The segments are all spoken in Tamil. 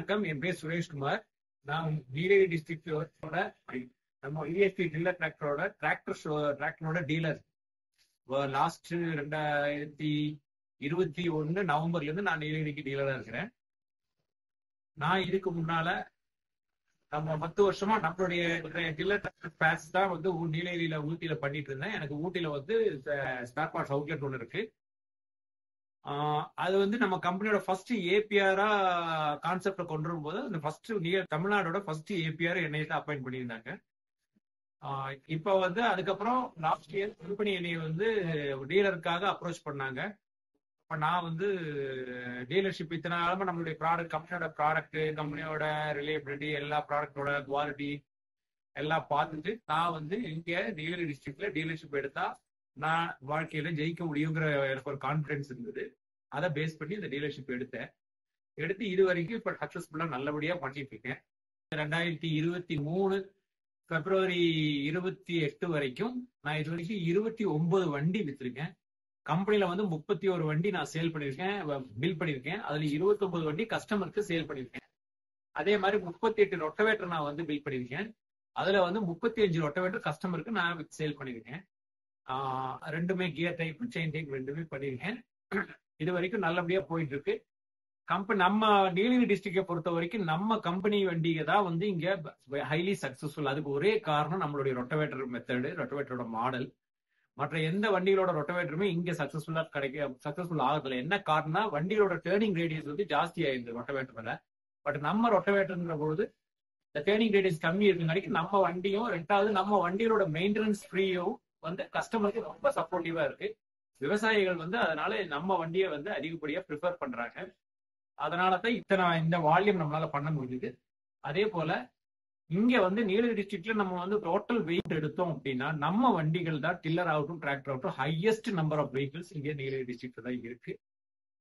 வணக்கம். என் பேர் சுரேஷ்குமார். நான் நீலகிரி டிஸ்ட்ரிக்டோட நம்ம இஎஸ்பி டில்லர் டிராக்டரோட டீலர். லாஸ்ட் 2021 நவம்பர்ல இருந்து நான் நீலகிரிக்கு டீலரா இருக்கிறேன். நான் இதுக்கு முன்னால நம்ம 10 வருஷமா நம்மளுடைய டில்லர் பேட்ச் தான் வந்து நீலகிரியில ஊட்டியில பண்ணிட்டு இருந்தேன். எனக்கு ஊட்டியில வந்து ஸ்பேர் பார்ட்ஸ் அவுட்லெட் ஒன்று இருக்கு. அது வந்து நம்ம கம்பெனியோட ஃபர்ஸ்ட் ஏபிஆரா கான்செப்ட கொண்டு வரும்போது அந்த ஃபர்ஸ்ட் தமிழ்நாடோட ஃபர்ஸ்ட் ஏபிஆர் என்னை தான் அப்பாயிண்ட் பண்ணியிருந்தாங்க. இப்ப வந்து அதுக்கப்புறம் லாஸ்ட் இயர் கம்பெனி என்னை வந்து டீலருக்காக அப்ரோச் பண்ணாங்க. இப்ப நான் வந்து டீலர்ஷிப் இத்தனை நாளமா நம்மளுடைய ப்ராடக்ட், கம்பெனியோட ரிலையபிலிட்டி, எல்லா ப்ராடக்டோட குவாலிட்டி எல்லாம் பார்த்துட்டு நான் வந்து இங்க நீலகிரி டிஸ்ட்ரிக்ட்ல டீலர்ஷிப் எடுத்தா நான் வாழ்க்கையில ஜெயிக்க முடியுங்கிற எனக்கு ஒரு கான்பிடன்ஸ் இருந்தது. அதை பேஸ் பண்ணி இந்த டீலர்ஷிப் எடுத்து இது வரைக்கும் இப்ப சக்சஸ்ஃபுல்லா நல்லபடியா பண்ணிட்டு இருக்கேன். 2023 பிப்ரவரி 28 வரைக்கும் நான் இது வரைக்கும் 29 வண்டி வித்திருக்கேன். கம்பெனில வந்து 31 வண்டி நான் சேல் பண்ணிருக்கேன், பில் பண்ணிருக்கேன். அதுல 29 வண்டி கஸ்டமருக்கு சேல் பண்ணிருக்கேன். அதே மாதிரி 38 ரொட்டவேட்டர் நான் வந்து பில் பண்ணிருக்கேன். அதுல வந்து 35 ரொட்டவேட்டர் கஸ்டமருக்கு நான் சேல் பண்ணிருக்கேன். ரெண்டுமே கியர் டைப், செயின் டைப் ரெண்டுமே பண்ணிருக்கேன். இது வரைக்கும் நல்லபடியா போயிட்டு இருக்கு. நம்ம நீலகிரி டிஸ்ட்ரிக்டை பொறுத்த வரைக்கும் நம்ம கம்பெனி வண்டிகை தான் வந்து இங்க ஹைலி சக்சஸ்ஃபுல். அதுக்கு ஒரே காரணம் நம்மளுடைய ரொட்டவேட்டர் மெத்தடு, ரொட்டவேட்டரோட மாடல். மற்ற எந்த வண்டிகளோட ரொட்டவேட்டருமே இங்க சக்சஸ்ஃபுல் ஆகுதுல. என்ன காரணம்னா வண்டிகளோட டேர்னிங் ரேடியஸ் வந்து ஜாஸ்தி ஆயிருது ரொட்டவேட்டர்ல. பட் நம்ம ரொட்டவேட்டர்ங்கிற பொழுது இந்த டேர்னிங் ரேடியஸ் கம்மி இருக்குங்காட்டி நம்ம வண்டியும், ரெண்டாவது நம்ம வண்டிகளோட மெயின்டெனன்ஸ் ஃப்ரீயும் வந்து கஸ்டமருக்கு ரொம்ப சப்போர்ட்டிவா இருக்கு. விவசாயிகள் வந்து அதனால நம்ம வண்டியை வந்து அதிகப்படியா ப்ரிஃபர் பண்றாங்க. அதனாலதான் இந்த வால்யூம் நம்மளால பண்ண முடியுது. அதே போல இங்க வந்து நீலகிரி டிஸ்ட்ரிக்ட்ல நம்ம வந்து டோட்டல் வெயிட் எடுத்தோம் அப்படின்னா நம்ம வண்டிகள் தான் டில்லர் ஆகட்டும், டிராக்டர் ஆகட்டும், ஹையஸ்ட் நம்பர் ஆஃப் வெஹிக்கிள்ஸ் இங்க நீலகிரி டிஸ்ட்ரிக்ட்ல தான் இருக்கு.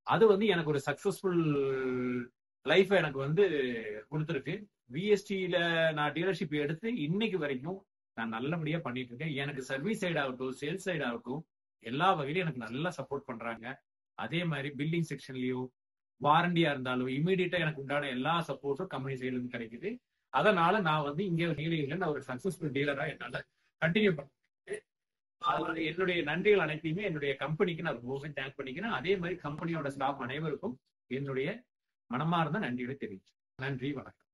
அது வந்து எனக்கு ஒரு சக்சஸ்ஃபுல் லைஃப் எனக்கு வந்து கொடுத்துருக்கு. விஎஸ்டியில நான் டீலர்ஷிப் எடுத்து இன்னைக்கு வரைக்கும் நான் நல்லபடியா பண்ணிட்டு இருக்கேன். எனக்கு சர்வீஸ் சைடு ஆகட்டும், சேல்ஸ் சைடு ஆகட்டும், எல்லா வகையிலும் எனக்கு நல்லா சப்போர்ட் பண்றாங்க. அதே மாதிரி பில்டிங் செக்ஷன்லயும் வாரண்டியா இருந்தாலும் இமீடியட்டா எனக்கு உண்டான எல்லா சப்போர்ட்டும் கம்பெனி சைடுல இருந்து கிடைக்குது. அதனால நான் வந்து இங்க நீலகிரியில நான் ஒரு சக்சஸ்ஃபுல் டீலரா என்னால கண்டினியூ பண்ணேன். அதனால என்னுடைய நன்றிகள் அனைத்தையுமே என்னுடைய கம்பெனிக்கு நான் ரொம்பவே தேங்க் பண்ணிக்கிறேன். அதே மாதிரி கம்பெனியோட ஸ்டாஃப் அனைவருக்கும் என்னுடைய மனமார்ந்த நன்றிகளை தெரிவிக்கிறேன். நன்றி, வணக்கம்.